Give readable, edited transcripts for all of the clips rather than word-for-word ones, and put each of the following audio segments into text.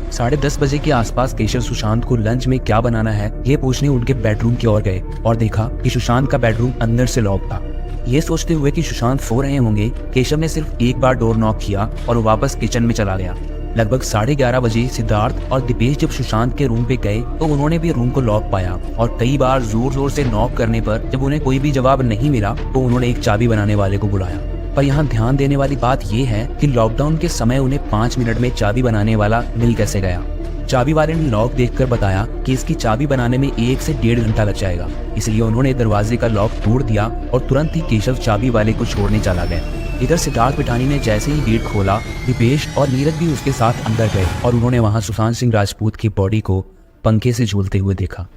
10:30 बजे के आसपास केशव सुशांत को लंच में क्या बनाना है ये पूछने उनके बेडरूम की ओर गए और देखा कि सुशांत का बेडरूम अंदर से लॉक था। ये सोचते हुए कि सुशांत सो रहे होंगे, केशव ने सिर्फ एक बार डोर नॉक किया और वापस किचन में चला गया। लगभग 11:30 बजे सिद्धार्थ और दीपेश जब सुशांत के रूम पे गए तो उन्होंने भी रूम को लॉक पाया और कई बार जोर जोर से नॉक करने पर जब उन्हें कोई भी जवाब नहीं मिला तो उन्होंने एक चाबी बनाने वाले को बुलाया। पर यहाँ ध्यान देने वाली बात यह है कि लॉकडाउन के समय उन्हें 5 मिनट में चाबी बनाने वाला मिल कैसे गया। चाबी वाले ने लॉक देखकर बताया कि इसकी चाबी बनाने में 1 से 1.5 घंटा लग जाएगा, इसलिए उन्होंने दरवाजे का लॉक तोड़ दिया और तुरंत ही केशव चाबी वाले को छोड़ने चला गया। इधर सिद्धार्थ पिठानी ने जैसे ही गेट खोला, दीपेश और नीरज भी उसके साथ अंदर गए और उन्होंने वहां सुशांत सिंह राजपूत की बॉडी को पंखे से झूलते हुए देखा।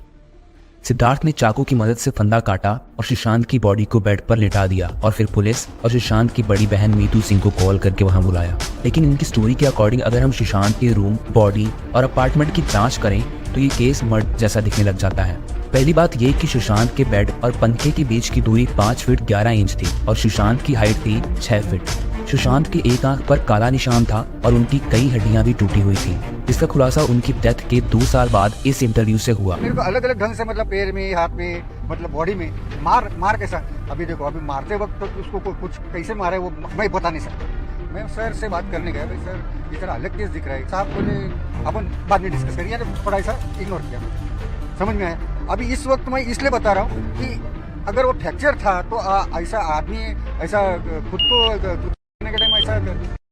सिद्धार्थ ने चाकू की मदद से फंदा काटा और सुशांत की बॉडी को बेड पर लिटा दिया और फिर पुलिस और सुशांत की बड़ी बहन मीतू सिंह को कॉल करके वहां बुलाया। लेकिन इनकी स्टोरी के अकॉर्डिंग अगर हम सुशांत के रूम, बॉडी और अपार्टमेंट की जांच करें तो ये केस मर्डर जैसा दिखने लग जाता है। पहली बात ये कि सुशांत के बेड और पंखे के बीच की दूरी 5 फीट 11 इंच थी और सुशांत की हाइट थी 6 फीट। सुशांत की एक आंख पर काला निशान था और उनकी कई हड्डियां भी टूटी हुई थी, जिसका खुलासा उनकी डेथ के 2 साल बाद इस इंटरव्यू से हुआ। मेरे को अलग अलग ढंग से मतलब पैर में, हाथ में, मतलब बॉडी में मार कैसा, अभी देखो अभी मारते वक्त तो उसको कुछ कैसे मारे वो मैं बता नहीं सकता। मैं सर से बात करने गया, भाई सर इस तरह अलग केस दिख रहा है। साहब बोले अपन बाद में डिस्कस करिए, थोड़ा ऐसा इग्नोर किया, समझ में आया। अभी इस वक्त मैं इसलिए बता रहा हूँ कि अगर वो फ्रैक्चर था तो ऐसा आदमी ऐसा खुद को के टाइम ऐसा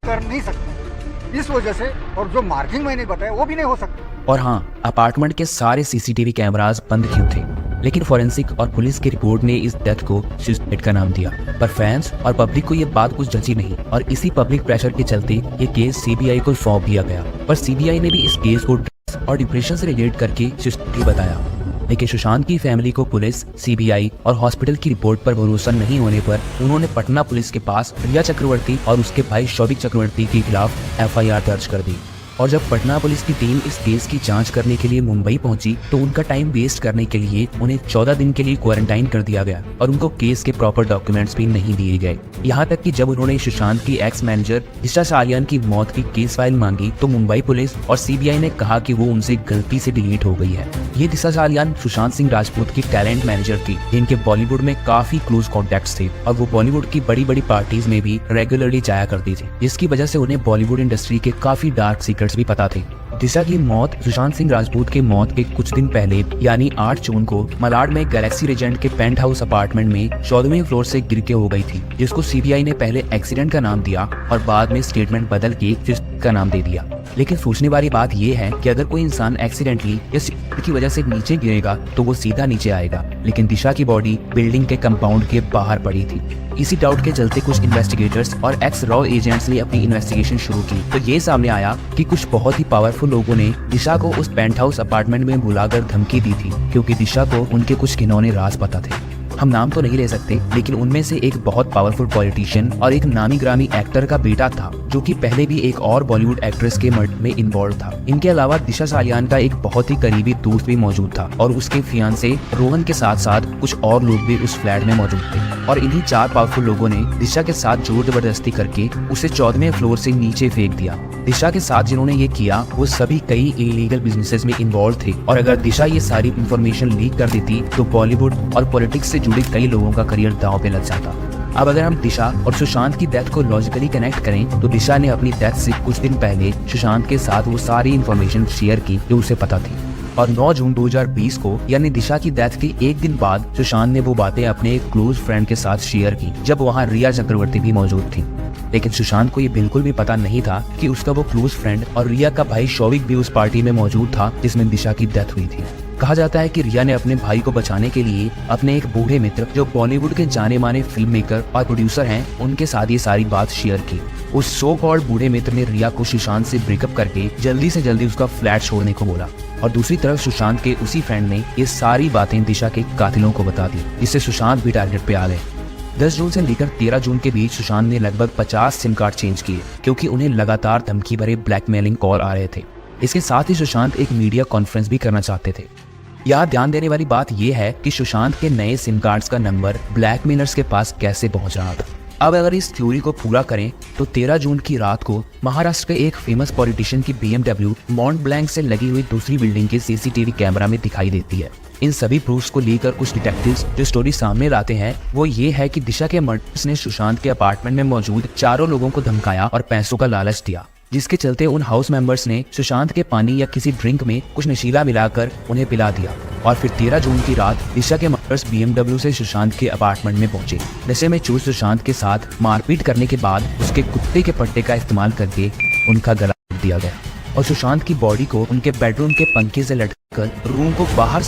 कर नहीं सकता, इस वजह से। और जो मार्किंग मैंने बताया वो भी नहीं हो सकता। और हाँ, अपार्टमेंट के सारे सीसीटीवी कैमरास बंद क्यों थे, लेकिन फॉरेंसिक और पुलिस की रिपोर्ट ने इस डेथ को सुसाइड का नाम दिया। पर फैंस और पब्लिक को ये बात कुछ जची नहीं और इसी पब्लिक प्रेशर के चलते ये केस सीबीआई को सौंप दिया गया। पर सीबीआई ने भी इस केस को ड्रग्स और डिप्रेशन से रिलेट करके सुसाइड बताया। लेकिन सुशांत की फैमिली को पुलिस, सीबीआई और हॉस्पिटल की रिपोर्ट पर भरोसा नहीं होने पर उन्होंने पटना पुलिस के पास रिया चक्रवर्ती और उसके भाई शौविक चक्रवर्ती के खिलाफ एफआईआर दर्ज कर दी। और जब पटना पुलिस की टीम इस केस की जांच करने के लिए मुंबई पहुंची तो उनका टाइम वेस्ट करने के लिए उन्हें 14 दिन के लिए क्वारंटाइन कर दिया गया और उनको केस के प्रॉपर डॉक्यूमेंट्स भी नहीं दिए गए। यहाँ तक कि जब उन्होंने सुशांत की एक्स मैनेजर दिशा सालियान की मौत की केस फाइल मांगी तो मुंबई पुलिस और सीबीआई ने कहा कि वो उनसे गलती से डिलीट हो गई है। ये दिशा सालियान सुशांत सिंह राजपूत की टैलेंट मैनेजर थी, जिनके बॉलीवुड में काफी क्लोज कॉन्टेक्ट्स थे और वो बॉलीवुड की बड़ी बड़ी पार्टीज में भी रेगुलरली जाया करती थी, जिसकी वजह से उन्हें बॉलीवुड इंडस्ट्री के काफी डार्क सीक्रेट्स भी पता थे। दिशा की मौत सुशांत सिंह राजपूत के मौत के कुछ दिन पहले यानी 8 जून को मलाड में गैलेक्सी रेजेंट के पेंट हाउस अपार्टमेंट में 14वें फ्लोर से गिर के हो गई थी, जिसको सीबीआई ने पहले एक्सीडेंट का नाम दिया और बाद में स्टेटमेंट बदल के सुसाइड का नाम दे दिया। लेकिन सोचने वाली बात यह है कि अगर कोई इंसान एक्सीडेंटली या सुसाइड की वजह से नीचे गिरेगा तो वो सीधा नीचे आएगा, लेकिन दिशा की बॉडी बिल्डिंग के कंपाउंड के बाहर पड़ी थी। इसी डाउट के चलते कुछ इन्वेस्टिगेटर्स और एक्स रॉ एजेंट्स ने अपनी इन्वेस्टिगेशन शुरू की तो ये सामने आया कि कुछ बहुत ही पावरफुल लोगों ने दिशा को उस पेंट हाउस अपार्टमेंट में बुलाकर धमकी दी थी, क्योंकि दिशा को उनके कुछ घिनौने राज पता थे। हम नाम तो नहीं ले सकते, लेकिन उनमें से एक बहुत पावरफुल पॉलिटिशियन और एक नामी ग्रामी एक्टर का बेटा था जो कि पहले भी एक और बॉलीवुड एक्ट्रेस के मर्डर में इन्वॉल्व था। इनके अलावा दिशा सालियान का एक बहुत ही करीबी दोस्त भी मौजूद था और उसके फियांसे रोहन के साथ साथ कुछ और लोग भी उस फ्लैट में मौजूद थे। और इन्हीं 4 पावरफुल लोगों ने दिशा के साथ जोर जबरदस्ती करके उसे 14वें फ्लोर से नीचे फेंक दिया। दिशा के साथ जिन्होंने ये किया वो सभी कई इलीगल बिजनेसेस में इन्वॉल्व थे और अगर दिशा ये सारी इंफॉर्मेशन लीक कर देती तो बॉलीवुड और पॉलिटिक्स से जुड़े कई लोगों का करियर दांव पे लग जाता। अब अगर हम दिशा और सुशांत की डेथ को लॉजिकली कनेक्ट करें तो दिशा ने अपनी डेथ से कुछ दिन पहले सुशांत के साथ वो सारी इंफॉर्मेशन शेयर की जो उसे पता थी और 9 जून 2020 को यानी दिशा की डेथ के एक दिन बाद सुशांत ने वो बातें अपने एक क्लोज फ्रेंड के साथ शेयर की जब वहाँ रिया चक्रवर्ती भी मौजूद थी। लेकिन सुशांत को ये बिल्कुल भी पता नहीं था कि उसका वो क्लोज फ्रेंड और रिया का भाई शौविक भी उस पार्टी में मौजूद था जिसमें दिशा की डेथ हुई थी। कहा जाता है कि रिया ने अपने भाई को बचाने के लिए अपने एक बूढ़े मित्र जो बॉलीवुड के जाने माने फिल्म मेकर और प्रोड्यूसर हैं उनके साथ ये सारी बात शेयर की। उस सो कॉल्ड बूढ़े मित्र ने रिया को सुशांत से ब्रेकअप करके जल्दी से जल्दी उसका फ्लैट छोड़ने को बोला और दूसरी तरफ सुशांत के उसी फ्रेंड ने ये सारी बातें दिशा के कातिलों को बता दी, जिससे सुशांत भी टारगेट पे आ गए। 10 जून से लेकर 13 जून के बीच सुशांत ने लगभग 50 सिम कार्ड चेंज किए क्योंकि उन्हें लगातार धमकी भरे ब्लैकमेलिंग कॉल आ रहे थे। इसके साथ ही सुशांत एक मीडिया कॉन्फ्रेंस भी करना चाहते थे। यहाँ ध्यान देने वाली बात यह है कि सुशांत के नए सिम कार्ड्स का नंबर ब्लैकमेलर्स के पास कैसे पहुंच रहा था। अब अगर इस थ्योरी को पूरा करें तो 13 जून की रात को महाराष्ट्र के एक फेमस पॉलिटिशियन की BMW मॉन्ट ब्लैंक से लगी हुई दूसरी बिल्डिंग के CCTV कैमरा में दिखाई देती है। इन सभी प्रूफ्स को लेकर कुछ डिटेक्टिव्स जो स्टोरी सामने लाते हैं वो ये है कि दिशा के मर्डर्स ने सुशांत के अपार्टमेंट में मौजूद चारों लोगों को धमकाया और पैसों का लालच दिया, जिसके चलते उन हाउस मेंबर्स ने सुशांत के पानी या किसी ड्रिंक में कुछ नशीला मिलाकर उन्हें पिला दिया और फिर 13 जून की रात दिशा के मर्डर्स BMW से सुशांत के अपार्टमेंट में पहुंचे। नशे में चूर सुशांत के साथ मारपीट करने के बाद उसके कुत्ते के पट्टे का इस्तेमाल करके उनका गला काट दिया गया और सुशांत की बॉडी को उनके बेडरूम के पंखे से लटकर रूम को बाहर